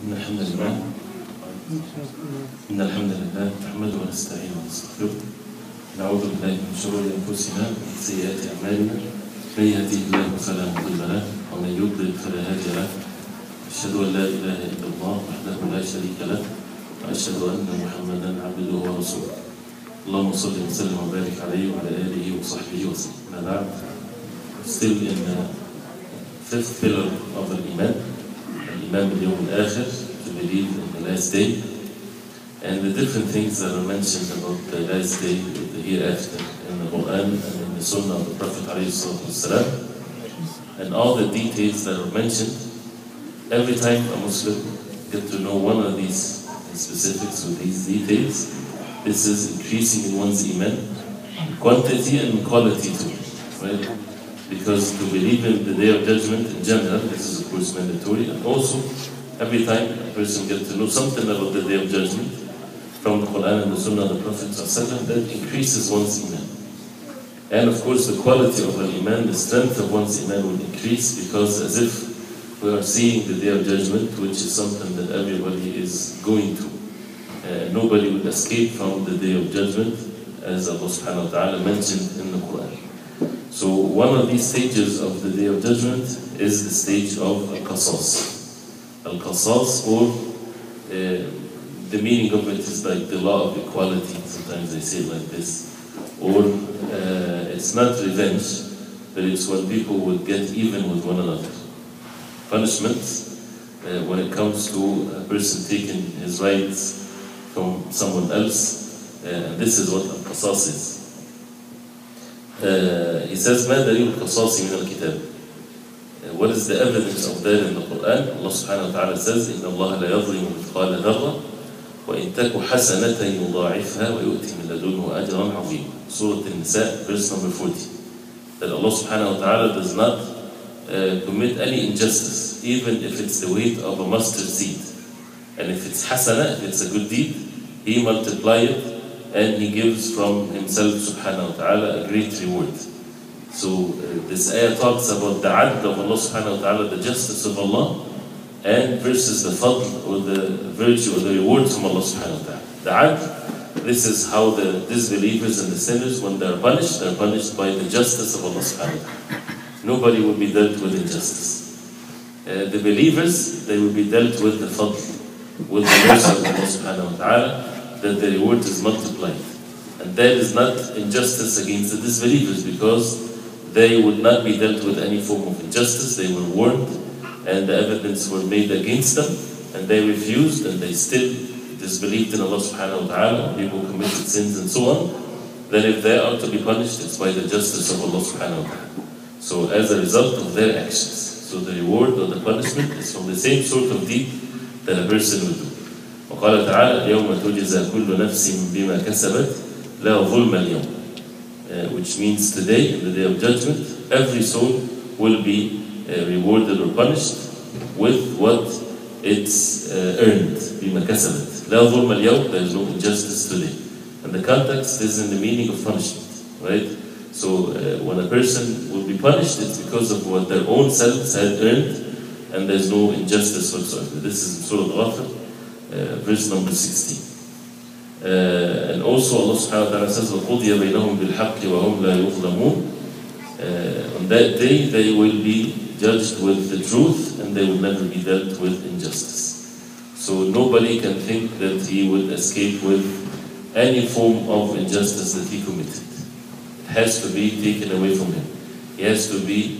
إن الحمد لله نحمده ونستعينه ونستغفره نعوذ بالله من شرور أنفسنا ومن سيئات أعمالنا من يهده الله فلا مضل له ومن يضلل فلا هادي له أشهد أن لا إله إلا الله وحده لا شريك له وأشهد أن محمدا عبده ورسوله اللهم صل وسلم وبارك عليه وعلى آله وصحبه وسلم. ما بعد, still in the fifth pillar of الإيمان, الإيمان باليوم الآخر, to believe in the last day, and the different things that are mentioned about the last day, the hereafter, in the Quran and in the Sunnah of the Prophet ﷺ, and all the details that are mentioned. Every time a Muslim gets to know one of these specifics with these details, this is increasing in one's Iman, quantity and quality too, right? Because to believe in the Day of Judgment in general, this is of course mandatory, and also every time a person gets to know something about the Day of Judgment from the Quran and the Sunnah of the Prophet ﷺ, that increases one's Iman. And of course the quality of Iman, the strength of one's Iman will increase, because as if we are seeing the Day of Judgment, which is something that everybody is going to. Nobody will escape from the Day of Judgment, as Allah subhanahu wa ta'ala mentioned in the Quran. So one of these stages of the Day of Judgment is the stage of Al-Qasas. Al-Qasas, or the meaning of it is like the law of equality, sometimes they say it like this. Or it's not revenge, but it's when people will get even with one another. Punishments, when it comes to a person taking his rights from someone else, and this is what Al-Qasas is. He says, ما دليل القصاص من الكتاب? What is the evidence of that in the Quran? Allah subhanahu wa ta'ala says, إن الله لا يظلم مثقال ذرة وإن تك حسنة يضاعفها ويؤتي من لدنه أجرا عظيما. Surah An-Nisa, verse number 40. That Allah subhanahu wa ta'ala does not commit any injustice, even if it's the weight of a mustard seed. And if it's hasana, if it's a good deed, He multiplies it and He gives from Himself subhanahu wa ta'ala a great reward. So this ayah talks about the adl of Allah subhanahu wa ta'ala, the justice of Allah, and versus the fadl, or the virtue or the reward from Allah subhanahu wa ta'ala. The adl, this is how the disbelievers and the sinners, when they're punished by the justice of Allah subhanahu wa ta'ala. Nobody will be dealt with injustice. The believers, they will be dealt with the fadl, with the mercy of Allah subhanahu wa ta'ala, that the reward is multiplied. And that is not injustice against the disbelievers, because they would not be dealt with any form of injustice. They were warned, and the evidence were made against them, and they refused, and they still disbelieved in Allah subhanahu wa ta'ala. People committed sins and so on. Then if they are to be punished, it's by the justice of Allah subhanahu wa ta'ala. So as a result of their actions. So the reward or the punishment is from the same sort of deed that a person will do. وقال تعالى اليوم تجزى كل نفس بما كسبت لا ظلم اليوم, which means today, in the Day of Judgment, every soul will be rewarded or punished with what it's earned. بما كسبت لا ظلم اليوم, there is no injustice today. And the context is in the meaning of punishment, right? So when a person will be punished, it's because of what their own selves had earned, and there's no injustice whatsoever. This is in Surah Al-Ákhir, verse number 16. And also Allah subhanahu wa ta'ala says, وَقُضِيَ بَيْنَهُمْ بِالْحَقِّ وَهُمْ لَا يُظْلَمُونَ. On that day they will be judged with the truth, and they will never be dealt with injustice. So nobody can think that he would escape with any form of injustice that he committed. It has to be taken away from him. He has to be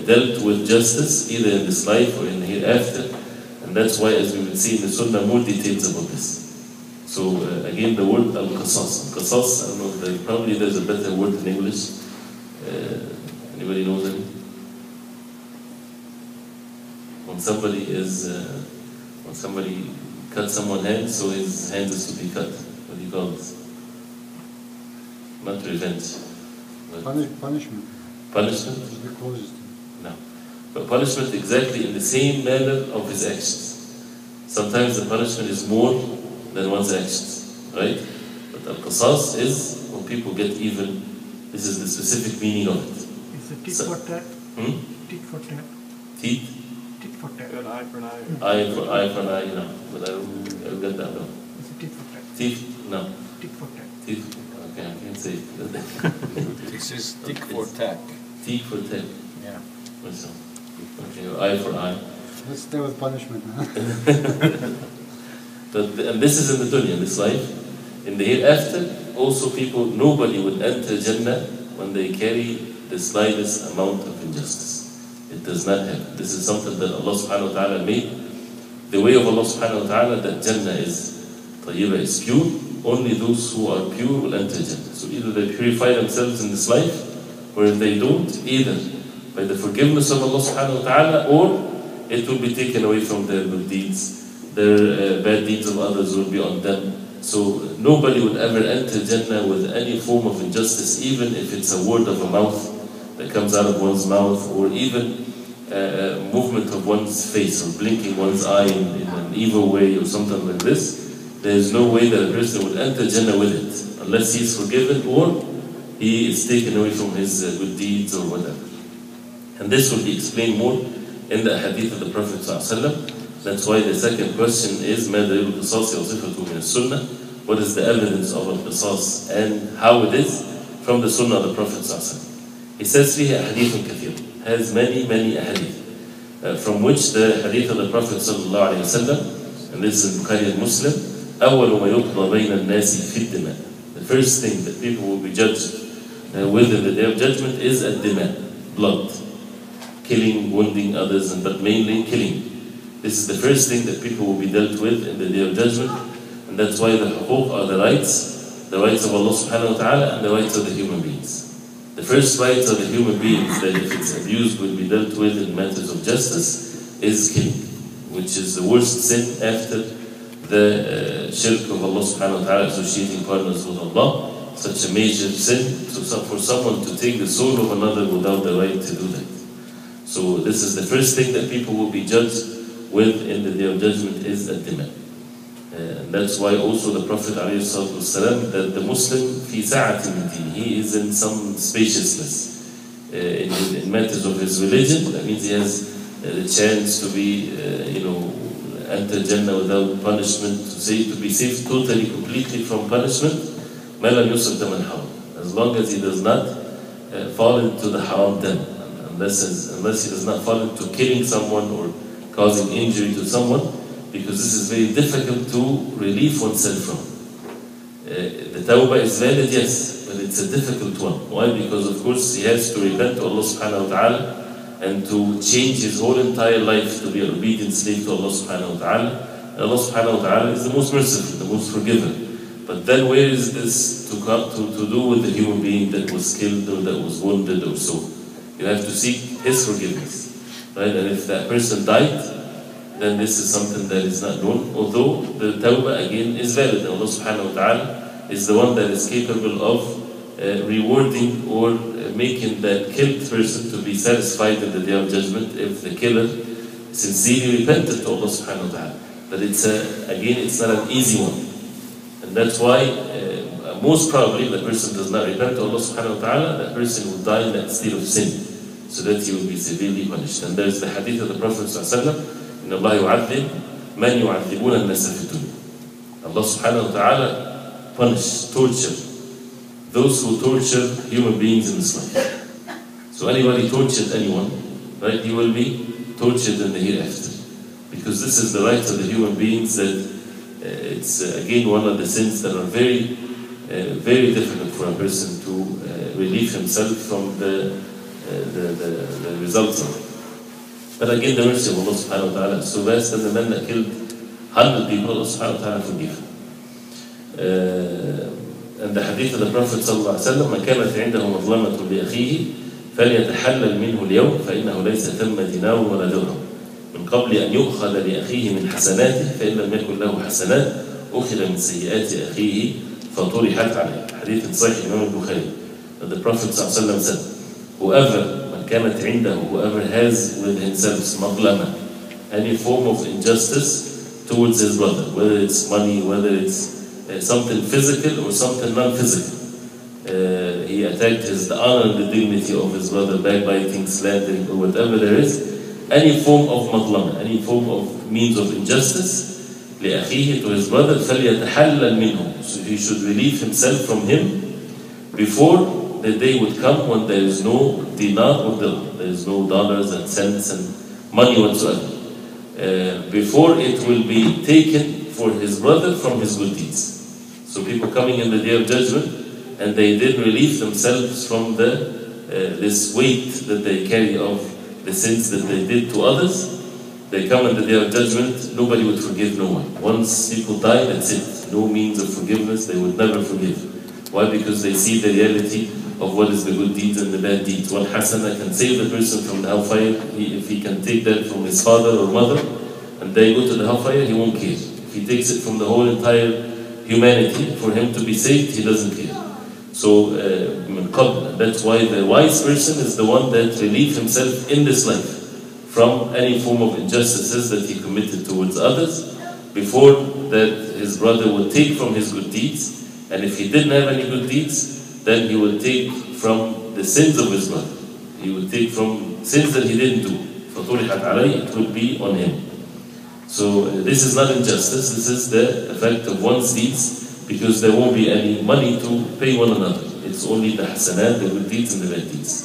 dealt with justice, either in this life or in the hereafter. And that's why, as we will see in the Sunnah, more details about this. So again, the word Al-Qasas. Al-Qasas, I don't know, probably there's a better word in English. Anybody knows any? When somebody cuts someone's hand, so his hand is to be cut. What do you call this? Not revenge. Punishment. Punishment? No. But punishment exactly in the same manner of his actions. Sometimes the punishment is more than one's actions, right? But Al-Qasas is when people get even. This is the specific meaning of it. It's a tit for tat. Tit for tat. Tit? Tit for for tat. An eye for an eye. Eye for eye, no. But I'll get that one. It's a tit for tat. Teeth, no. Tit for tat. Teeth, okay, I can't say it. This is tick for tack. Teeth for tack. Yeah. What's that? Okay, eye for eye. Let's stay with punishment now. And this is in the dunya, in this life. In the hereafter, also nobody will enter Jannah when they carry the slightest amount of injustice. It does not happen. This is something that Allah subhanahu wa ta'ala made. The way of Allah subhanahu wa ta'ala, that Jannah is tayyibah, is pure. Only those who are pure will enter Jannah. So either they purify themselves in this life, or if they don't, either by the forgiveness of Allah subhanahu wa ta'ala, or it will be taken away from their good deeds. Their bad deeds of others will be on them. So nobody would ever enter Jannah with any form of injustice, even if it's a word of a mouth that comes out of one's mouth, or even a movement of one's face, or blinking one's eye in an evil way, or something like this. There is no way that a person would enter Jannah with it, unless he is forgiven or he is taken away from his good deeds or whatever. And this will be explained more in the hadith of the Prophet ﷺ. That's why the second question is ما دليل القصاص وصفته من السنة. What is the evidence of القصاص and how it is from the Sunnah of the Prophet ﷺ. He says فيها أحاديث كثيرة, has many ahadith, from which the hadith of the Prophet ﷺ, and this is in Bukhari and Muslim, أول ما يقضى بين الناس في الدماء. The first thing that people will be judged with in the Day of Judgment is الدماء, blood, killing, wounding others, but mainly killing. This is the first thing that people will be dealt with in the Day of Judgment, and that's why the huquq are the rights of Allah subhanahu wa ta'ala and the rights of the human beings. The first rights of the human beings that if it's abused will be dealt with in matters of justice is killing, which is the worst sin after the shirk of Allah subhanahu wa ta'ala, associating partners with Allah. Such a major sin for someone to take the soul of another without the right to do that. So this is the first thing that people will be judged with in the Day of Judgment is ad-dima. And that's why also the Prophet ﷺ, that the Muslim fi sa'atin min din, he is in some spaciousness in matters of his religion. That means he has the chance to be, enter Jannah without punishment, to be saved totally, completely from punishment. Ma lam yusab daman haram, as long as he does not fall into the haram dam, unless he does not fall into killing someone or causing injury to someone, because this is very difficult to relieve oneself from. The tawbah is valid, yes, but it's a difficult one. Why? Because of course he has to repent to Allah subhanahu wa ta'ala and to change his whole entire life to be an obedient slave to Allah subhanahu wa ta'ala. And Allah subhanahu wa ta'ala is the most merciful, the most forgiving. But then where is this to do with the human being that was killed or that was wounded or so? You have to seek his forgiveness. Right? And if that person died, then this is something that is not known, although the tawbah again is valid. Allah subhanahu wa ta'ala is the one that is capable of rewarding or making that killed person to be satisfied in the Day of Judgment if the killer sincerely repented to Allah subhanahu wa ta'ala. But it's not an easy one. And that's why most probably the person does not repent to Allah subhanahu wa ta'ala, that person will die in that state of sin, so that he will be severely punished. And there's the hadith of the Prophet sallallahu alaihi wasallam, إن الله يعذب من يعذبون الناس في الدنيا. Allah subhanahu wa ta'ala torture those who torture human beings in this life. So anybody tortured anyone, right, he will be tortured in the hereafter. Because this is the rights of the human beings, that it's again one of the sins that are very, very difficult for a person to relieve himself from the results of it. But again, the mercy of Allah subhanahu wa ta'ala is so vast, and the man that killed 100 people, Allah subhanahu wa ta'ala forgive. And the hadith of the Prophet sallallahu alaihi wasallam, من كانت عنده مظلمة لأخيه فليتحلل منه اليوم فإنه ليس ثم دينار ولا درهم من قبل أن يؤخذ لأخيه من حسناته فإن لم يكن له حسنات أخذ من سيئات أخيه فطرحت عليه. Hadith in Sahih Imam al-Bukhari. That the Prophet sallallahu alaihi wasallam said, whoever كانت عنده, whoever has with himself مظلمة, any form of injustice towards his brother, whether it's money, whether it's something physical or something non-physical. He attacked the honor and the dignity of his brother, backbiting, slandering, or whatever there is. any form of madlama, any form of means of injustice, لأخيه, to his brother, فليتحلل منه. So he should relieve himself from him before the day would come when there is no dinar or dirham, there is no dollars and cents and money whatsoever. Before it will be taken for his brother from his good deeds. So people coming in the day of judgment and they didn't relieve themselves from this weight that they carry of the sins that they did to others. They come in the day of judgment, nobody would forgive no one. Once people die, that's it. No means of forgiveness, they would never forgive. Why? Because they see the reality of what is the good deeds and the bad deeds. One hasana can save the person from the hellfire. If he can take that from his father or mother and they go to the hellfire, he won't care. If he takes it from the whole entire humanity, for him to be saved, he doesn't care. So that's why the wise person is the one that relieves himself in this life from any form of injustices that he committed towards others, before that his brother would take from his good deeds. And if he didn't have any good deeds, then he would take from the sins of his brother. He would take from sins that he didn't do. فَطُرِحَتْ عَلَيْهِ, it would be on him. So this is not injustice, this is the effect of one's deeds, because there won't be any money to pay one another. It's only the hasanat, the good deeds and the bad deeds.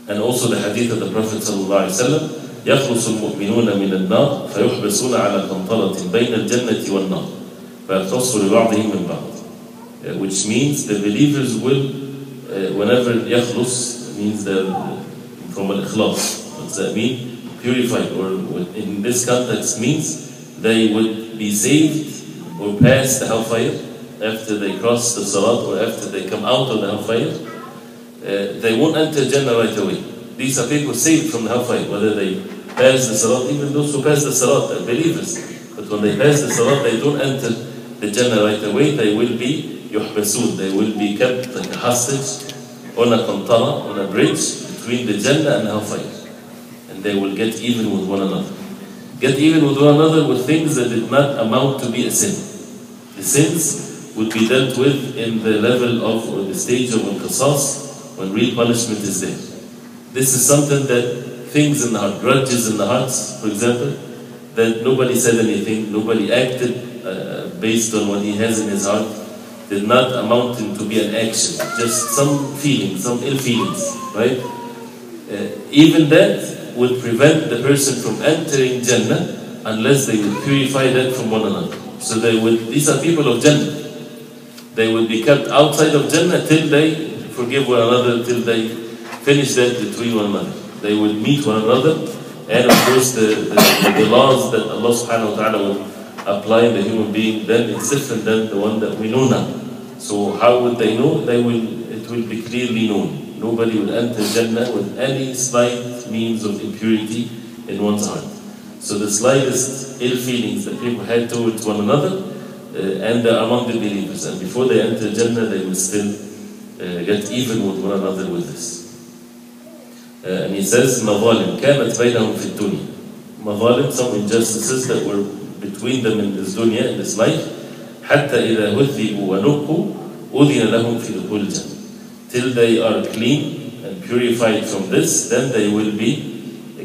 And also the hadith of the Prophet ﷺ, يخلص المؤمنون من النار فيحبسون على قنطرة بين الجنة والنار فيختص لبعضهم من بعض. Which means the believers will, whenever يخلص means from al-ikhlas. What does that mean? Purified, or in this context means they would be saved or pass the hellfire after they cross the salat or after they come out of the hellfire. They won't enter Jannah right away. These are people saved from the hellfire, whether they pass the salat, even those who pass the salat are believers. But when they pass the salat, they don't enter the Jannah right away. They will be yuhbasun, they will be kept like a hostage on a qantara, on a bridge between the Jannah and the hellfire. And they will get even with one another. Get even with one another with things that did not amount to be a sin. The sins would be dealt with in the level of, or the stage of al-qasas, when real punishment is there. This is something that things in the heart, grudges in the hearts, for example, that nobody said anything, nobody acted based on what he has in his heart, did not amount to be an action, just some feelings, some ill feelings, right? Even that would prevent the person from entering Jannah unless they would purify that from one another. So these are people of Jannah. They would be kept outside of Jannah till they forgive one another, till they finish that between one another. They would meet one another, and of course the laws that Allah subhanahu wa ta'ala will apply in the human being, then it's different than the one that we know now. So how would they know? It will be clearly known. Nobody will enter Jannah with any slight means of impurity in one's heart. So the slightest ill feelings that people had towards one another, and they're among the believers, and before they enter Jannah, they will still get even with one another with this. And he says, مظالم كانت بينهم في الدنيا. Mazalim, some injustices that were between them in this dunya, in this life. حتى إذا هذبوا ونقوا أذن لهم في دخول الجنة. Till they are clean and purified from this, then they will be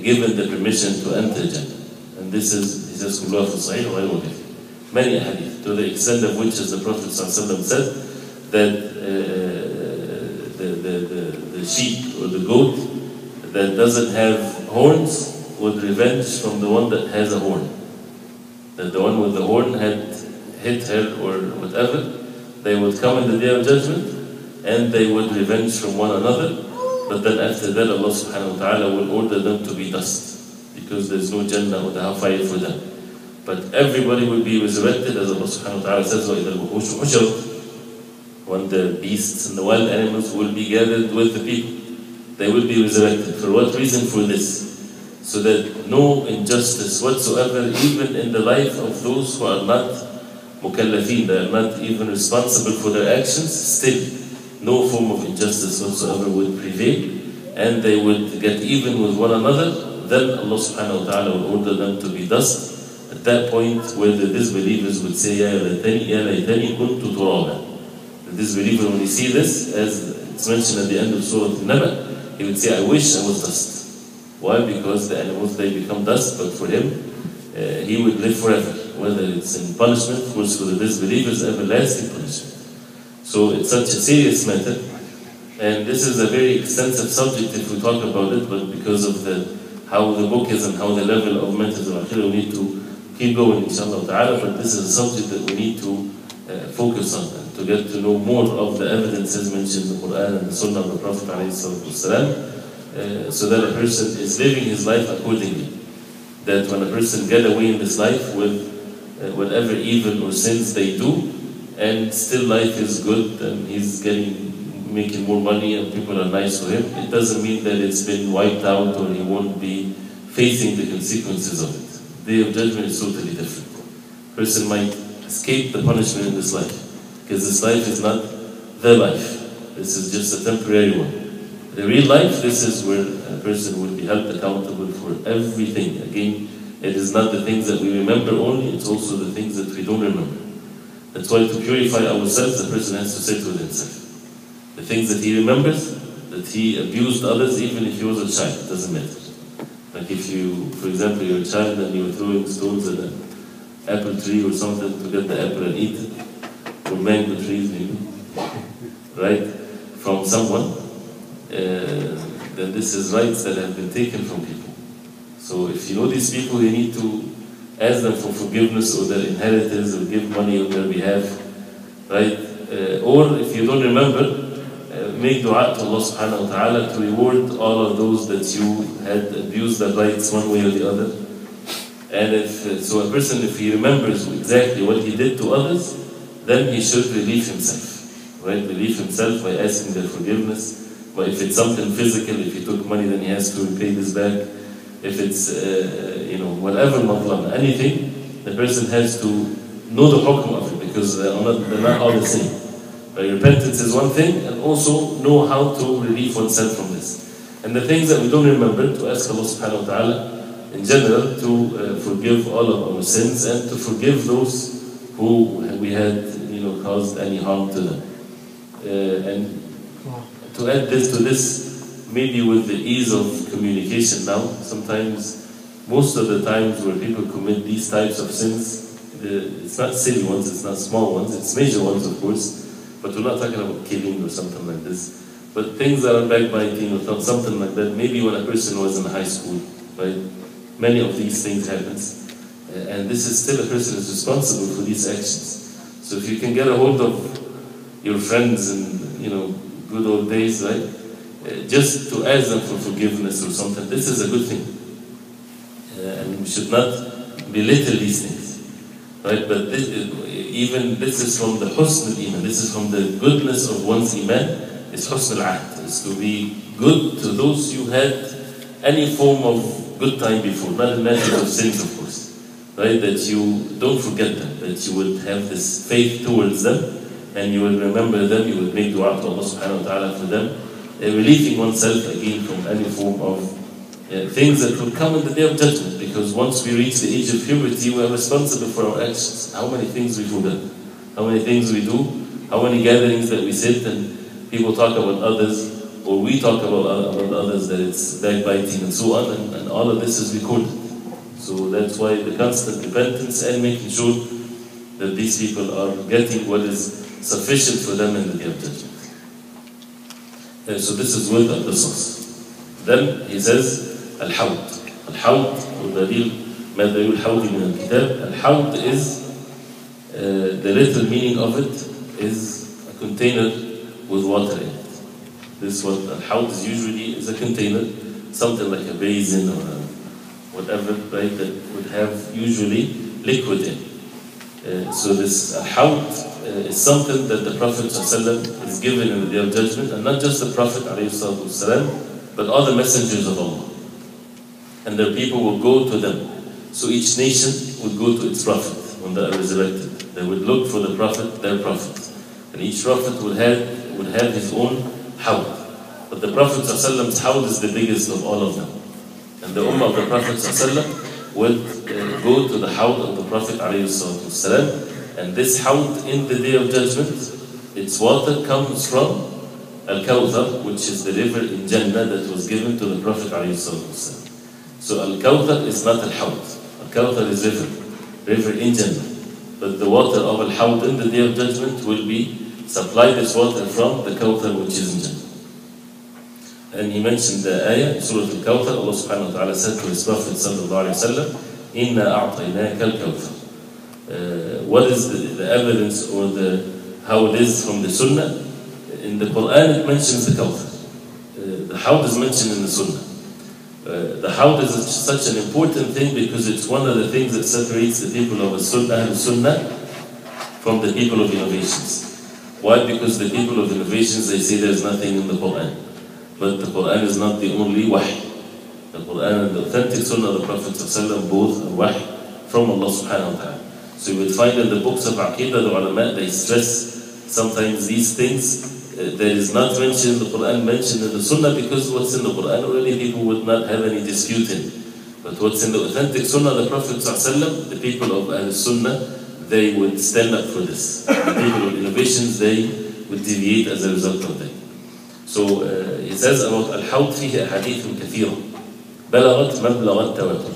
given the permission to enter Jannah. And this is, he says, كلها في الصحيح وغير وكثير. Many hadith, to the extent of which, as the Prophet ﷺ said, that the sheep or the goat that doesn't have horns would revenge from the one that has a horn. That the one with the horn had hit her or whatever, they would come in the day of judgment and they would revenge from one another. But then after that, Allah subhanahu wa ta'ala will order them to be dust, because there's no Jannah or the hellfire for them. But everybody will be resurrected, as Allah subhanahu wa ta'ala says, وَإِذَا الْوُحُوشُ حُشِرَتْ, when the beasts and the wild animals will be gathered with the people. They will be resurrected. For what reason? For this. So that no injustice whatsoever, even in the life of those who are not mukallafeen, they are not even responsible for their actions, still no form of injustice whatsoever would prevail, and they would get even with one another. Then Allah subhanahu wa ta'ala will order them to be dust. At that point where the disbelievers would say, Ya laytani kuntu turaba. The disbeliever, when he see this, as it's mentioned at the end of Surah Al-Naba, he would say, I wish I was dust. Why? Because the animals, they become dust, but for him, he would live forever. Whether it's in punishment, of course, for the disbelievers, everlasting punishment. So it's such a serious matter, and this is a very extensive subject if we talk about it, but because of how the book is and how the level of matters of Aqeedah, we need to keep going, inshallah ta'ala, but this is a subject that we need to focus on, and to get to know more of the evidences mentioned in the Quran and the Sunnah of the Prophet ﷺ, so that a person is living his life accordingly. That when a person gets away in this life with whatever evil or sins they do, and still life is good and he's making more money and people are nice to him, it doesn't mean that it's been wiped out or he won't be facing the consequences of it. The Day of Judgment is totally different. A person might escape the punishment in this life, because this life is not the life. This is just a temporary one. The real life, this is where a person will be held accountable for everything. Again, it is not the things that we remember only, it's also the things that we don't remember. That's why to purify ourselves, the person has to sit with himself. The things that he remembers, that he abused others, even if he was a child, it doesn't matter. Like if you, for example, you're a child and you were throwing stones at an apple tree or something to get the apple and eat it, or mango trees maybe, right, from someone, then this is rights that have been taken from people. So if you know these people, you need to ask them for forgiveness or their inheritance, or give money on their behalf, right? Or if you don't remember, make dua to Allah subhanahu wa ta'ala to reward all of those that you had abused their rights one way or the other. And so a person, if he remembers exactly what he did to others, then he should relieve himself, right? Relieve himself by asking their forgiveness. But if it's something physical, if he took money, then he has to repay this back. If it's, whatever madlam, anything, the person has to know the hukm of it, because they're not all the same. Repentance is one thing, and also know how to relieve oneself from this. And the things that we don't remember, to ask Allah subhanahu wa ta'ala in general to forgive all of our sins, and to forgive those who we had caused any harm to them. And to add this to this, maybe with the ease of communication now, sometimes, most of the times where people commit these types of sins, it's not silly ones, it's not small ones, it's major ones of course, but we're not talking about killing or something like this. But things that are backbiting or something like that, maybe when a person was in high school, right? Many of these things happens. And this is still a person is responsible for these actions. So if you can get a hold of your friends in good old days, right? Just to ask them for forgiveness or something, this is a good thing. And we should not belittle these things, right? But this is from the husn al-Iman, this is from the goodness of one's Iman, it's husn al-ahd, it's to be good to those you had any form of good time before, not in matters of sins of course, right? That you don't forget them, that you would have this faith towards them, and you will remember them, you will make dua to Allah subhanahu wa ta'ala for them, relieving oneself again from any form of things that will come in the Day of Judgment, because once we reach the age of puberty, we are responsible for our actions. How many things we forget, how many things we do, how many gatherings that we sit and people talk about others, or we talk about others, that it's backbiting and so on, and all of this is recorded. So that's why the constant repentance and making sure that these people are getting what is sufficient for them in the Day of Judgment. So this is with al-qisas. Then he says, al-hawd. Al-hawd, والدليل ما دليل الحوض من الكتاب. Al-hawd is, the literal meaning of it is a container with water in it. This what al-hawd is usually is a container, something like a basin or whatever, right, that would have usually liquid in. So this al-hawd is something that the Prophet ﷺ is given in the Day of Judgment, and not just the Prophet ﷺ, but all the messengers of Allah. And their people will go to them. So each nation would go to its Prophet when they are resurrected. They would look for the Prophet, their Prophet. And each Prophet would have his own hawd. But the Prophet ﷺ's hawd is the biggest of all of them. And the ummah of the Prophet ﷺ would go to the hawd of the Prophet ﷺ. And this hawd in the Day of Judgment, its water comes from Al-Kawthar, which is the river in Jannah that was given to the Prophet ﷺ. So Al-Kawthar is not Al-Hawd. Al-Kawthar is river in Jannah. But the water of Al-Hawd in the Day of Judgment will be supplied this water from the Kawthar which is in Jannah. And he mentioned the ayah, Surah Al-Kawthar. Allah subhanahu wa ta'ala said to his Prophet sallallahu alayhi wa sallam, Inna a'tainaka al-Kawthar. What is the evidence or how it is from the Sunnah? In the Quran it mentions the Kawthar. The Hawd is mentioned in the Sunnah. The Hawd is such an important thing because it's one of the things that separates the people of Sunnah from the people of innovations. Why? Because the people of innovations, they say there's nothing in the Quran. But the Quran is not the only wahy. The Quran and the authentic Sunnah of the Prophet ﷺ both are wahy from Allah subhanahu wa ta'ala. So you will find in the books of Aqeedah, the ulama, they stress sometimes these things. There is not mentioned in the Quran, mentioned in the Sunnah, because what's in the Quran already people would not have any dispute in. But what's in the authentic Sunnah of the Prophet ﷺ, the people of Al-Sunnah, they would stand up for this. The people of innovations, they would deviate as a result of that. So he says about Al-Hawd فيه أحاديث كثيرة بلغت مبلغ التواتر.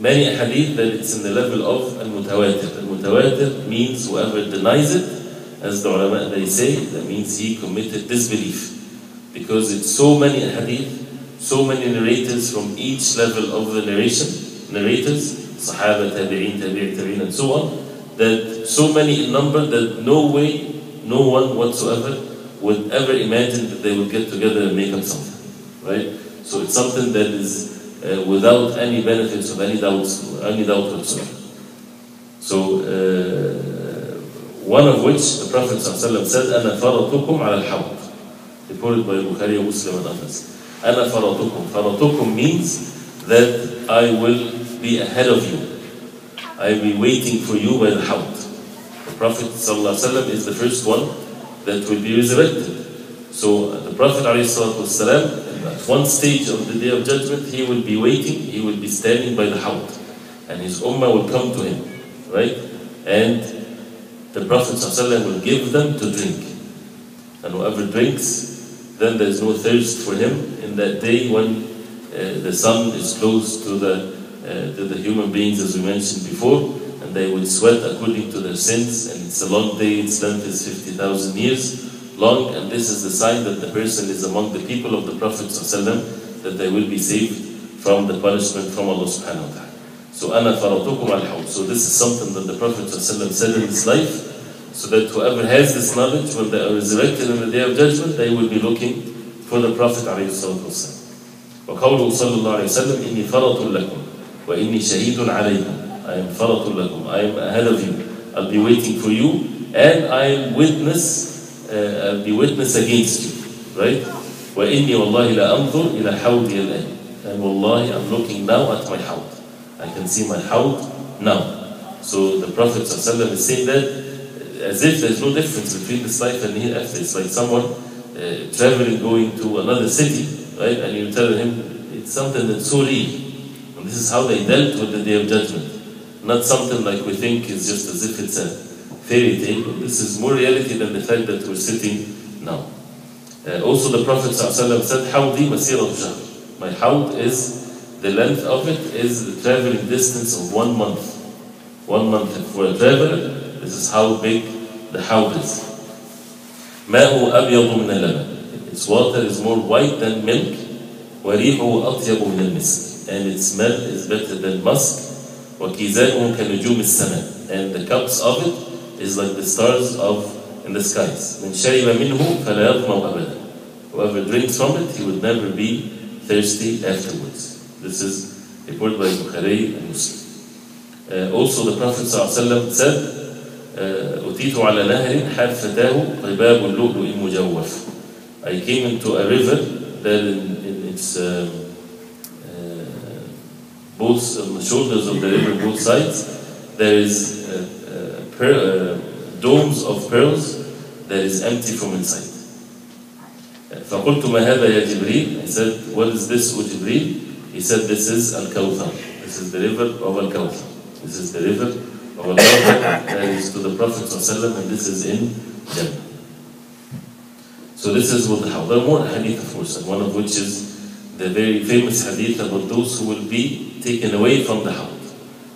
Many ahadith that it's in the level of al-mutawatir. Al-mutawatir means whoever denies it, as the ulama they say, that means he committed disbelief. Because it's so many hadith, so many narrators from each level of the narrators, Sahaba, Tabi'in, Tabi'in, and so on, that so many in number that no way, no one whatsoever would ever imagine that they would get together and make up something. Right? So it's something that is without any benefits of any doubt whatsoever. So, one of which the Prophet ﷺ said, أَنَا فَرَطُكُمْ عَلَى الْحَوْضِ, reported by Bukhari and Muslim and others. أَنَا فَرَطُكُمْ. فَرَطُكُمْ means that I will be ahead of you. I will be waiting for you by the Hawd. The Prophet ﷺ is the first one that will be resurrected. So the Prophet ﷺ, at one stage of the Day of Judgment, he will be waiting, he will be standing by the Hawd. And his ummah will come to him. Right? And the Prophet ﷺ will give them to drink. And whoever drinks, then there is no thirst for him in that day when the sun is close to the human beings, as we mentioned before, and they will sweat according to their sins, and it's a long day, its length is 50,000 years long, and this is the sign that the person is among the people of the Prophet ﷺ, that they will be saved from the punishment from Allah subhanahu wa ta'ala. So, أَنَا فَرَطُكُمْ عَلَى الْحَوْضِ. So this is something that the Prophet ﷺ said in his life, so that whoever has this knowledge, when they are resurrected in the Day of Judgment, they will be looking for the Prophet ﷺ. وَقَوْلُهُ صَلَّى اللَّهُ عَلَيْهِ وسلم إِنِّي فَرَطٌ لَكُمْ وَإِنِّي شَهِيدٌ عَلَيْكُمْ. I am فَرَطٌ لَكُمْ. I am ahead of you. I'll be waiting for you, and I'll be witness against you. Right? وَإِنِّي وَاللَّهِ لَا أَنظُرْ إِلَى حَوْضِيَ الْآنِ. And wallahi, I'm looking now at my Hawd. I can see my Hawd now. So the Prophet ﷺ is saying that as if there's no difference between this life and hereafter. It's like someone traveling, going to another city, right? And you tell him it's something that's so real. And this is how they dealt with the Day of Judgment. Not something like we think is just as if it's a fairy tale. This is more reality than the fact that we're sitting now. Also the Prophet ﷺ said, Hawdi masiratu shahr. My Hawd is, the length of it is the traveling distance of 1 month. 1 month for a traveler, this is how big the Hawd is. ماء أبيض من اللبن. Its water is more white than milk. وريحه أطيب من المسك. And its smell is better than musk. وكيزانه كنجوم السماء. And the cups of it is like the stars in the skies. من شرب منه فلا يظمأ أبدا. Whoever drinks from it, he would never be thirsty afterwards. This is reported by Bukhari and Muslim. Also the Prophet ﷺ said, أتيت على نهر حافتاه قباب اللؤلؤ المجوف. I came into a river that in its both on the shoulders of the river, both sides, there is domes of pearls that is empty from inside. فقلت ما هذا يا جبريل? I said, what is this, O Jibreel? He said, this is Al-Kawthar. This is the river of Al-Kawthar. This is the river of Al-Kawthar that is to the Prophet ﷺ, and this is in Jannah. So this is what the how. There are more hadith, of course, and one of which is the very famous hadith about those who will be taken away from the house,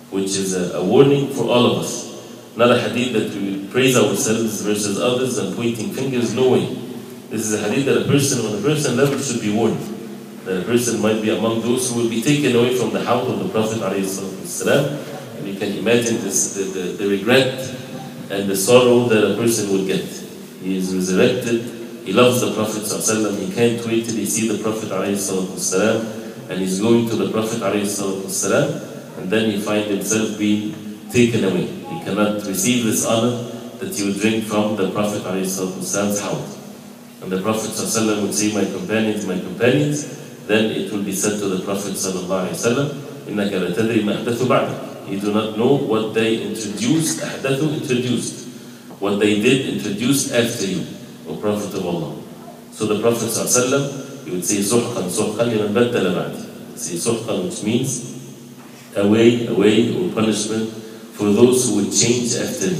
which is a warning for all of us. Not a hadith that we praise ourselves versus others and pointing fingers, no way. This is a hadith that a person on a person level should be warned. That a person might be among those who will be taken away from the house of the Prophet ﷺ. And you can imagine this, the regret and the sorrow that a person will get. He is resurrected, he loves the Prophet ﷺ, he can't wait till he see the Prophet ﷺ, and he's going to the Prophet ﷺ, and then he finds himself being taken away. He cannot receive this honor that he would drink from the Prophet ﷺ's house. And the Prophet ﷺ would say, my companions, then it will be said to the Prophet ﷺ, إِنَّكَ لَتَدْرِي مَا أَحْدَثُ بَعْدَكَ. You do not know what they introduced, what they did introduce after you, O Prophet of Allah. So the Prophet ﷺ, he would say, سُحْقًا لِمَنْ بَدَّلَ بَعْدِ. Say سُحْقًا, which means away, or punishment for those who would change after me.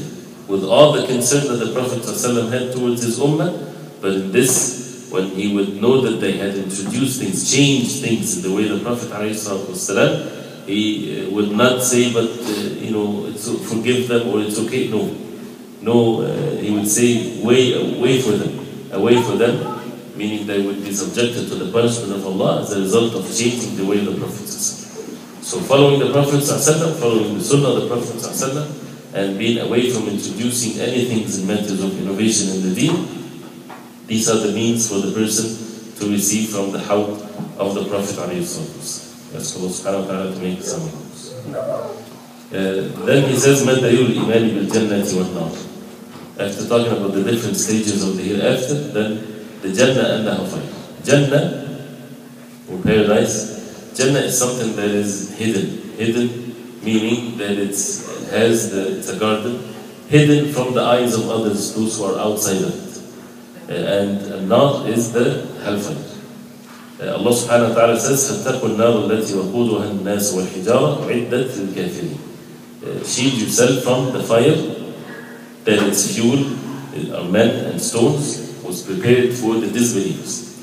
With all the concern that the Prophet ﷺ had towards his ummah, but in this, when he would know that they had introduced things, changed things in the way the Prophet ﷺ, he would not say, but it's, forgive them or it's okay. No, he would say, away for them, meaning they would be subjected to the punishment of Allah as a result of changing the way of the Prophet ﷺ. So following the Prophet ﷺ, following the Sunnah of the Prophet ﷺ, and being away from introducing anything in matters of innovation in the deen, these are the means for the person to receive from the hawd of the Prophet ﷺ. Ask Allah subhanahu wa ta'ala to make some of those. Then he says, مَا دَلِيلُ الْإِيمَانِ بِالْجَنَّةِ وَالنَّارِ. After talking about the different stages of the hereafter, then the Jannah and the hellfire. Jannah, or paradise, Jannah is something that is hidden, meaning that it's a garden, hidden from the eyes of others, those who are outside of it. And Nar is the hellfire. Allah subhanahu wa ta'ala says, فَاتَّقُوا النَّارُ الَّتِي وَقُودُهَا النَّاسُ وَالْحِجَارَةُ أُعِدَّتْ لِلْكَافِرِينَ. Shield yourself from the fire, that its fuel are men and stones, was prepared for the disbelievers.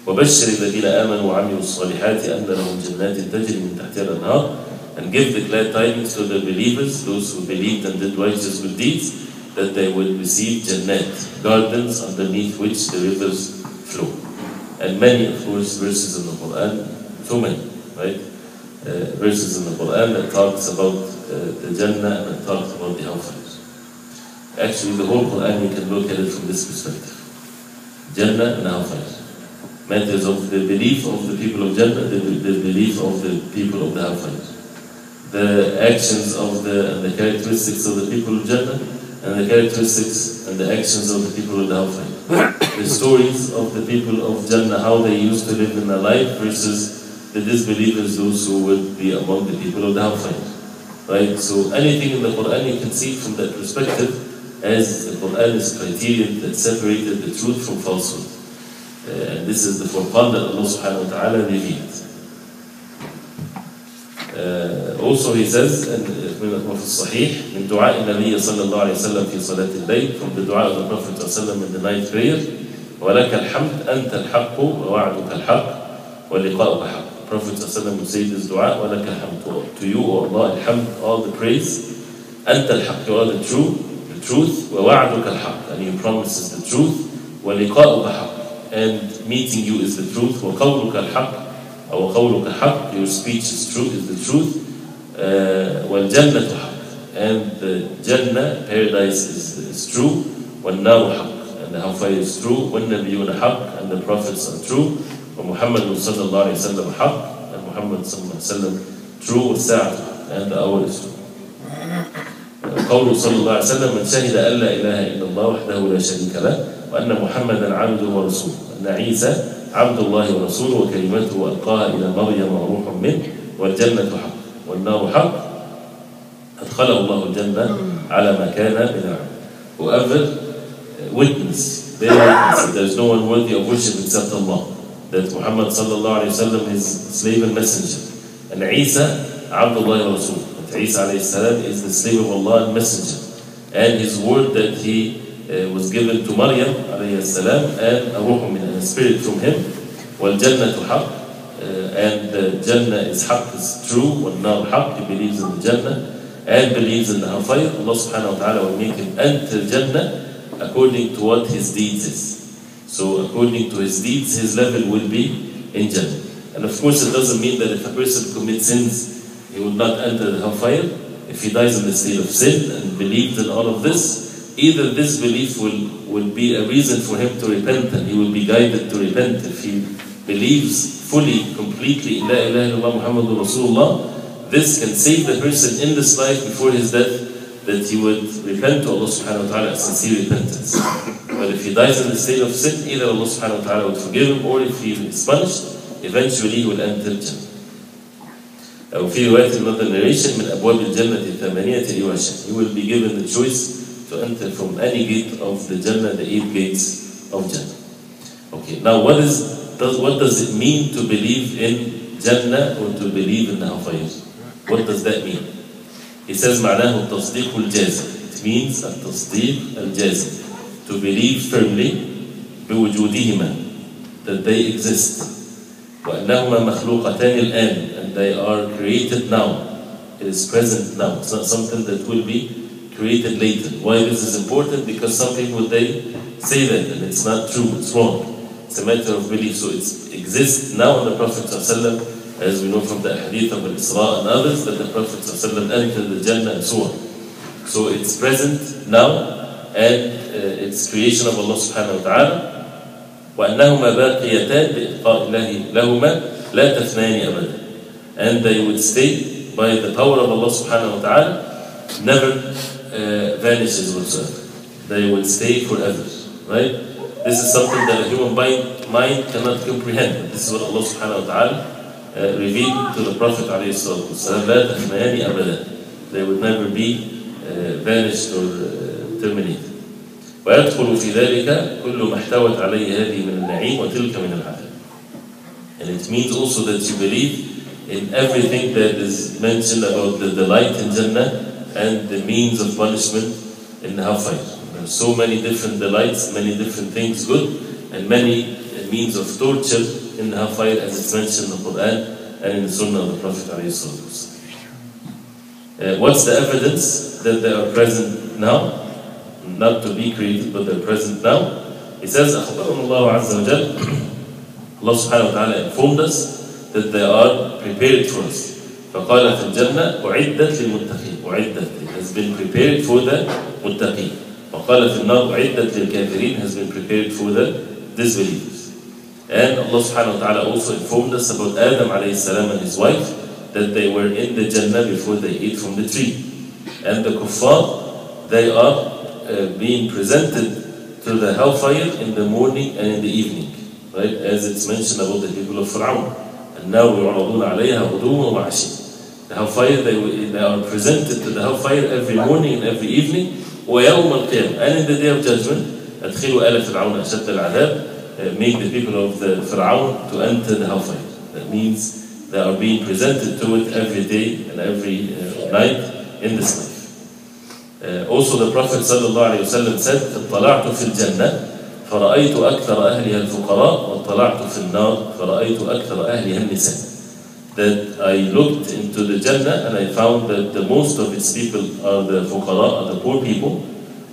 وَبَشِّرِ الَّذِينَ آمَنُوا وَعَمِلُوا الصَّالِحَاتِ أَنَّ لَهُمْ جَنَّاتٍ تَجْرِي مِنْ تَحْتِهَا الْأَنْهَارُ. And give the glad tidings to the believers, those who believed and did righteous good deeds, that they will receive Jannat, gardens underneath which the rivers flow. And many, of course, verses in the Quran, so many, right? Verses in the Quran that talks about the Jannah and that talks about the hellfire. Actually, the whole Quran, you can look at it from this perspective. Jannah and hellfire. Matters of the belief of the people of Jannah, the belief of the people of the hellfire. The actions of and the characteristics of the people of Jannah, and the characteristics and the actions of the people of the hellfire. The stories of the people of Jannah, how they used to live in their life versus the disbelievers, those who would be among the people of the hellfire. Right? So anything in the Quran you can see from that perspective, as the Quran is criterion that separated the truth from falsehood. And this is the Furqan that Allah subhanahu wa ta'ala revealed. Also he says, and في الصحيح, من دعاء النبي صلى الله عليه وسلم في صلاة الليل, from the dua of the Prophet صلى الله عليه وسلم in the night prayer, وَلَكَ الْحَمْدِ أَنْتَ الْحَقُّ وَوَعْدُكَ الْحَقُّ وَلِقَاؤُكَ حَقٌّ. Prophet صلى الله عليه وسلم would say this dua, وَلَكَ الْحَمْدُ, to you, O Allah, الْحَمْد, all the praise, أَنْتَ الْحَقُّ, you are the truth, وَوَعْدُكَ الْحَقُّ, and your promise is the truth, وَلِقَاؤُكَ حَقٌّ, and meeting you is the truth, وَقَوْلُكَ الْحَقُّ, وَقَوْلُكَ حَقٌّ, your speech is the truth, وَالْجَنَّةُ حَقٌّ, and the Jannah, paradise is true, وَالنَّارُ حَقٌّ, and the hellfire is true, وَالنَّبِيُّونَ حَقٌّ, and the prophets are true, وَمُحَمَّدٌ صَلَّى اللَّهُ عَلَيْهِ وسلم حَقٌّ, and Muhammad صلى الله عليه وسلم true, وَالسَّاعَةُ, and the hour is true. قوله صلى الله عليه وسلم من شهد أن لا إله إلا الله وحده لا شريك له وأن محمدا عبده ورسوله وأن عيسى عبد الله ورسوله وكلمته ألقاها إلى مريم وروح منه والجنة حق والنار حق أدخله الله الجنة على ما كان من العمل. Whoever witness, bear witness that there is no one worthy of worship except Allah, that Muhammad sallallahu alayhi wa sallam is slave and messenger, and Isa Abdullah wa Rasul, that Isa alayhi salam is the slave of Allah and messenger, and his word that he was given to Maryam alayhi salam, and a ruh min, a spirit from him. وَالْجَنَّةُ حَقٌّ, and the Jannah is haqq, is true. وَالنَّارُ حَقٌّ, he believes in the Jannah and believes in the hellfire. Allah subhanahu wa ta'ala will make him enter Jannah according to what his deeds is. So according to his deeds, his level will be in Jannah. And of course it doesn't mean that if a person commits sins, he will not enter the hellfire. If he dies in the state of sin and believes in all of this, either this belief will be a reason for him to repent and he will be guided to repent. If he believes fully, completely in La ilaha illallah Muhammadur Rasulullah, this can save the person in this life before his death, that he would repent to Allah subhanahu wa ta'ala a sincere repentance. But if he dies in the state of sin, either Allah subhanahu wa ta'ala would forgive him, or if he is punished, eventually he will enter Jannah. وفي رواية another narration من أبواب الجنة ثمانية أبواب. He will be given the choice to enter from any gate of the Jannah, the 8 gates of Jannah. Okay, now what does it mean to believe in Jannah or to believe in the hellfire? What does that mean? He says معناه التصديق الجازم. It means التصديق الجازم, to believe firmly بوجودهما, that they exist. وأنهما مخلوقتان الآن, and they are created now. It is present now. It's not something that will be created later. Why this is important? Because some people, they say that and it's not true, it's wrong. It's a matter of belief. So it exists now in the Prophet ﷺ, as we know from the hadith of Al-Isra and others, that the Prophet ﷺ entered the Jannah and so on. So it's present now, and it's creation of Allah subhanahu wa ta'ala. وأنهما باقيتان بإبقاء الله لهما لا تفنيان أبدا. And they would stay by the power of Allah subhanahu wa ta'ala, never vanishes whatsoever. They will stay forever, right? This is something that a human mind cannot comprehend. This is what Allah subhanahu wa ta'ala revealed to the Prophet alayhi salatu wasalam. لا تفنيان أبدا. They would never be vanished or terminated. ويدخل في ذلك كل ما احتوت عليه هذه من النعيم وتلك من العذاب. And it means also that you believe in everything that is mentioned about the delight in Jannah and the means of punishment in the hellfire. There are so many different delights, many different things good, and many means of torture in the hellfire, as it's mentioned in the Quran and in the Sunnah of the Prophet ﷺ. What's the evidence that they are present now? Not to be created, but they're present now. He says, أخبرنا الله عز وجل, Allah subhanahu wa ta'ala informed us that they are prepared for us. فقال في الجنة أعدت للمتقين. أعدت, it has been prepared for the متقين. وقال في النار أعدت للكافرين, has been prepared for the disbelievers. And Allah subhanahu wa ta'ala also informed us about Adam alayhi salam and his wife, that they were in the Jannah before they ate from the tree. And the kuffar, they are being presented to the hellfire in the morning and in the evening, right? As it's mentioned about the people of Fir'aun. And now يُعْرَضُونَ عَلَيْهَا غُدُوًّا وَعَشِيًّا. The hellfire, they are presented to the hellfire every morning and every evening. وَيَوْمَ الْقِيَامَةِ, and in the day of judgment, أَدْخِلُوا آلَ فِرْعَوْنَ أَشَدَّ الْعَذَابِ, make the people of the Fir'aun to enter the hellfire. That means they are being presented to it every day and every night in this life. Also the Prophet sallallahu alayhi wa sallam said, اطلعت في الجنة فرأيت أكثر أهلها الفقراء واطلعت في النار فرأيت أكثر أهلها النساء. That I looked into the Jannah and I found that the most of its people are the fuqara, are the poor people.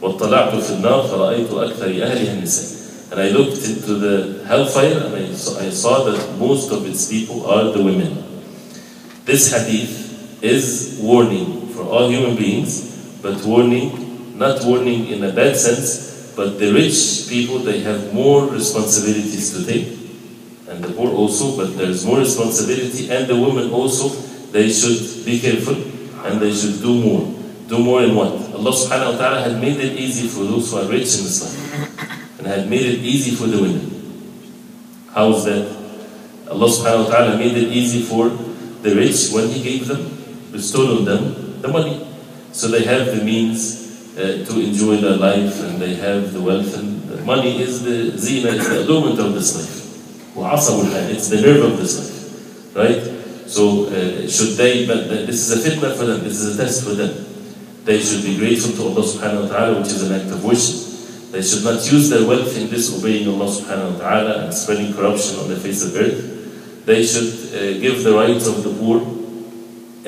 واطلعت في النار فرأيت أكثر أهلها النساء. And I looked into the hellfire and I saw that most of its people are the women. This hadith is warning for all human beings, but warning, not warning in a bad sense, but the rich people, they have more responsibilities to take, and the poor also, but there's more responsibility, and the women also, they should be careful, and they should do more. Do more in what? Allah subhanahu wa ta'ala had made it easy for those who are rich in this life, and had made it easy for the women. How is that? Allah subhanahu wa ta'ala made it easy for the rich when He gave them, bestowed on them the money. So they have the means to enjoy their life, and they have the wealth, and the money is the zina, it's the allurement of this life. It's the nerve of this life, right? So should they, but this is a fitna for them, this is a test for them. They should be grateful to Allah subhanahu wa ta'ala, which is an act of worship. They should not use their wealth in disobeying Allah subhanahu wa ta'ala and spreading corruption on the face of earth. They should give the rights of the poor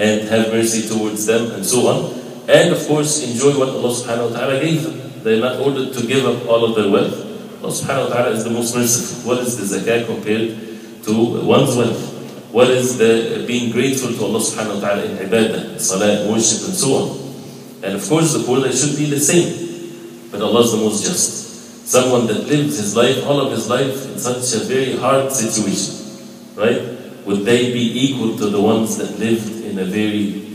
and have mercy towards them and so on. And of course enjoy what Allah subhanahu wa ta'ala gave them. They're not ordered to give up all of their wealth. Allah subhanahu wa ta'ala is the most merciful. What is the zakah compared to one's wealth? What is the being grateful to Allah subhanahu wa ta'ala in ibadah, salah, worship and so on? And of course the poor, they should be the same. But Allah is the most just. Someone that lives his life, all of his life, in such a very hard situation, right? Would they be equal to the ones that lived in a very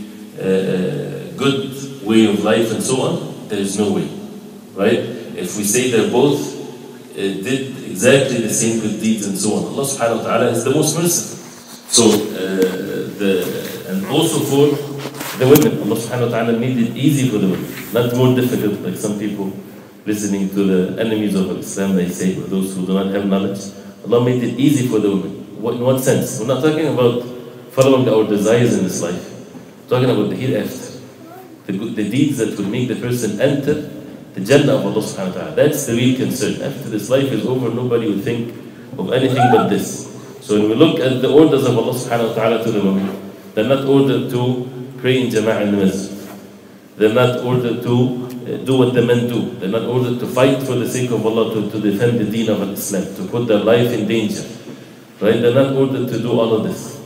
good way of life and so on? There is no way, right? If we say they're both did exactly the same good deeds and so on, Allah subhanahu wa ta'ala is the most merciful. So, and also for the women, Allah subhanahu wa ta'ala made it easy for the women, not more difficult like some people listening to the enemies of Islam, they say, or those who do not have knowledge. Allah made it easy for the women. In what sense? We're not talking about following our desires in this life. We're talking about the hereafter. The deeds that will make the person enter the Jannah of Allah subhanahu wa ta'ala. That's the real concern. After this life is over, nobody will think of anything but this. So when we look at the orders of Allah subhanahu wa ta'ala to the women, they're not ordered to pray in Jama'ah in the masjid. They're not ordered to do what the men do. They're not ordered to fight for the sake of Allah, to defend the deen of Islam, to put their life in danger. Right? They're not ordered to do all of this.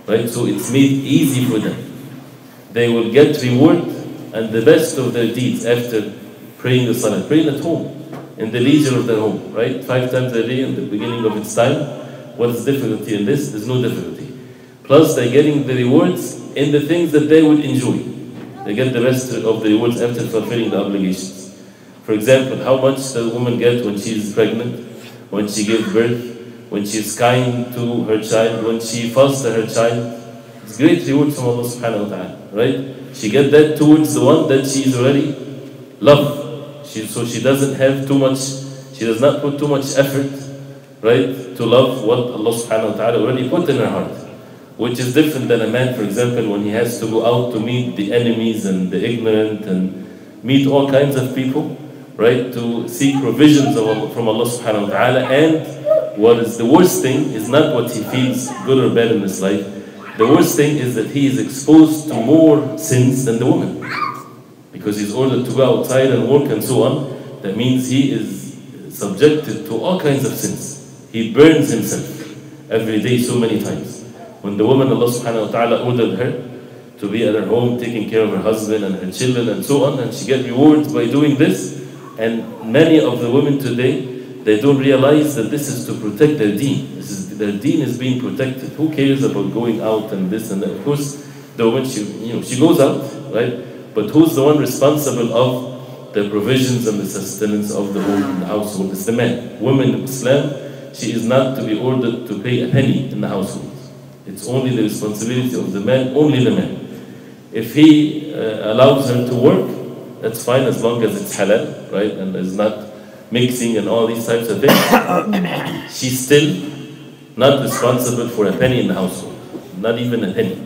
Right? So it's made easy for them. They will get reward and the best of their deeds after praying the salah, praying at home, in the leisure of their home, right? 5 times a day in the beginning of its time. What is difficulty in this? There's no difficulty. Plus they're getting the rewards in the things that they would enjoy. They get the rest of the rewards after fulfilling the obligations. For example, how much does a woman get when she is pregnant, when she gives birth, when she is kind to her child, when she fosters her child? It's great reward from Allah subhanahu wa ta'ala, right? She gets that towards the one that she is already loved. So she doesn't have too much, she does not put too much effort, right, to love what Allah subhanahu wa ta'ala already put in her heart. Which is different than a man, for example, when he has to go out to meet the enemies and the ignorant and meet all kinds of people, right, to seek provisions of Allah, from Allah subhanahu wa ta'ala. And what is the worst thing is not what he feels good or bad in his life. The worst thing is that he is exposed to more sins than the woman. Because he's ordered to go outside and work and so on. That means he is subjected to all kinds of sins. He burns himself every day so many times. When the woman, Allah subhanahu wa ta'ala ordered her to be at her home, taking care of her husband and her children and so on, and she gets rewards by doing this. And many of the women today, they don't realize that this is to protect their deen. Their deen is being protected. Who cares about going out and this and that? Of course, the woman, she goes out, right? But who's the one responsible of the provisions and the sustenance of the home and the household? It's the man. Woman in Islam, she is not to be ordered to pay a penny in the household. It's only the responsibility of the man, only the man. If he allows her to work, that's fine as long as it's halal, right? And is not mixing and all these types of things. She's still not responsible for a penny in the household, not even a penny.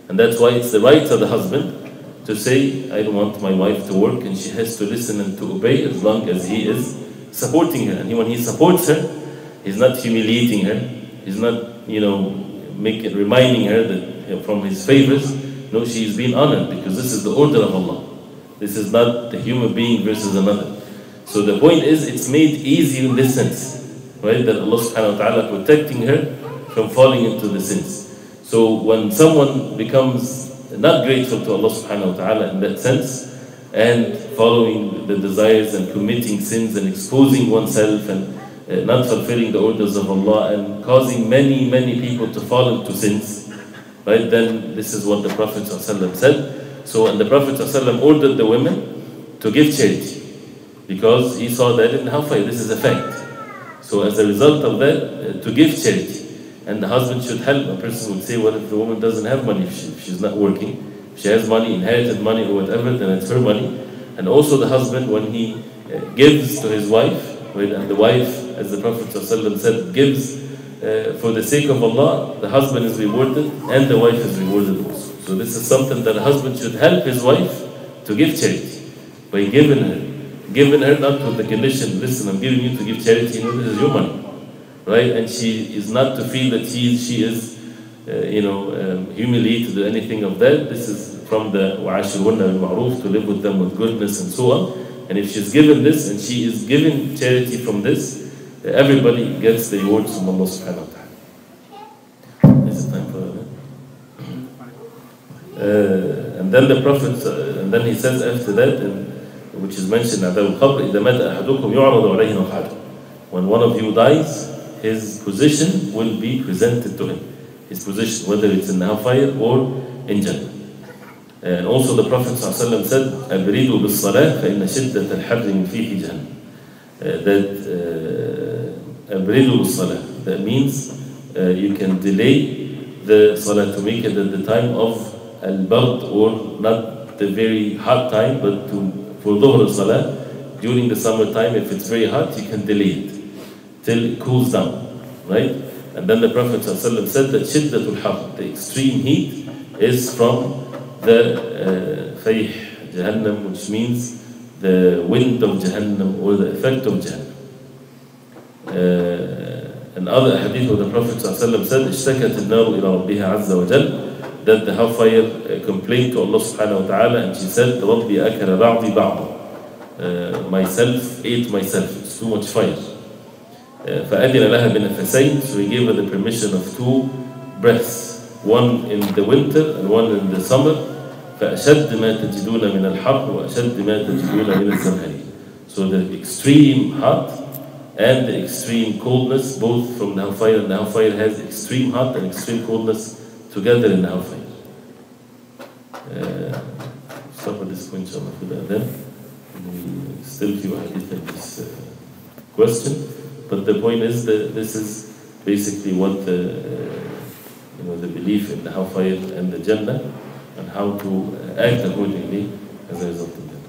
And that's why it's the right of the husband to say, I don't want my wife to work, and she has to listen and to obey as long as he is supporting her. And when he supports her, he's not humiliating her, he's not, reminding her that from his favors. No, she is being honored because this is the order of Allah. This is not the human being versus another. So the point is, it's made easy in this sense, right? That Allah subhanahu wa ta'ala protecting her from falling into the sins. So when someone becomes not grateful to Allah subhanahu wa ta'ala in that sense, and following the desires and committing sins and exposing oneself and not fulfilling the orders of Allah and causing many, many people to fall into sins, right? Then this is what the Prophet ﷺ said. So, and the Prophet ﷺ ordered the women to give charity because he saw that in hellfire. This is a fact. So as a result of that, to give charity. And the husband should help. A person would say, what if the woman doesn't have money, if she's not working? If she has money, inherited money or whatever, then it's her money. And also the husband, when he gives to his wife, and the wife, as the Prophet ﷺ said, gives for the sake of Allah, the husband is rewarded and the wife is rewarded also. So this is something that a husband should help his wife to give charity by giving her given her not with the condition, listen, I'm giving you to give charity, you know, this is your money, right? And she is not to feel that she is, humiliated or anything of that. This is from the وَعَاشِرُهُنَّ بِالْمَعْرُوفِ, to live with them with goodness and so on. And if she's given this and she is giving charity from this, everybody gets the rewards from Allah subhanahu wa ta'ala. Is it time for that? And then the Prophet, and then he says after that, which is mentioned in Adab al-Qabr, إِذَا مَاتَ أَحَدُكُمْ يُعْرَضُ عَلَيْهِ مَقْعَدُهُ. When one of you dies, his position will be presented to him. His position, whether it's in hellfire or in Jannah. And also the Prophet ﷺ said, أَبْرِدُوا بِالصَّلَاةِ فَإِنَّ شِدَّةَ الْحَرِّ مِنْ فِيهِ جَهَنَّمَ. أَبْرِدُوا بِالصَّلَاةِ. That means you can delay the salah to make it at the time of al-bard, or not the very hot time, but for dhuhr salah, during the summertime, if it's very hot, you can delay it till it cools down, right? And then the Prophet ﷺ said that shiddatul har, the extreme heat, is from the fayh Jahannam, which means the wind of Jahannam or the effect of Jahannam. Another hadith of the Prophet ﷺ said, اشتكت النار إلى ربها عز وجل, that the hellfire complained to Allah subhanahu wa ta'ala, and she said, ربي أكل بعضي بعضا, myself ate myself, it's too much fire. فأذن لها بنفسين, so he gave her the permission of 2 breaths, one in the winter and one in the summer. فأشد ما تجدون من الحر وأشد ما تجدون من الزمهرير. So the extreme hot and the extreme coldness, both from the hellfire, and the hellfire has extreme hot and extreme coldness together in the hellfire. Stop at this point, inshallah, for the adhan. We still few hadith in this question. But the point is that this is basically what the belief in the hellfire and the Jannah, and how to act accordingly as a result of that.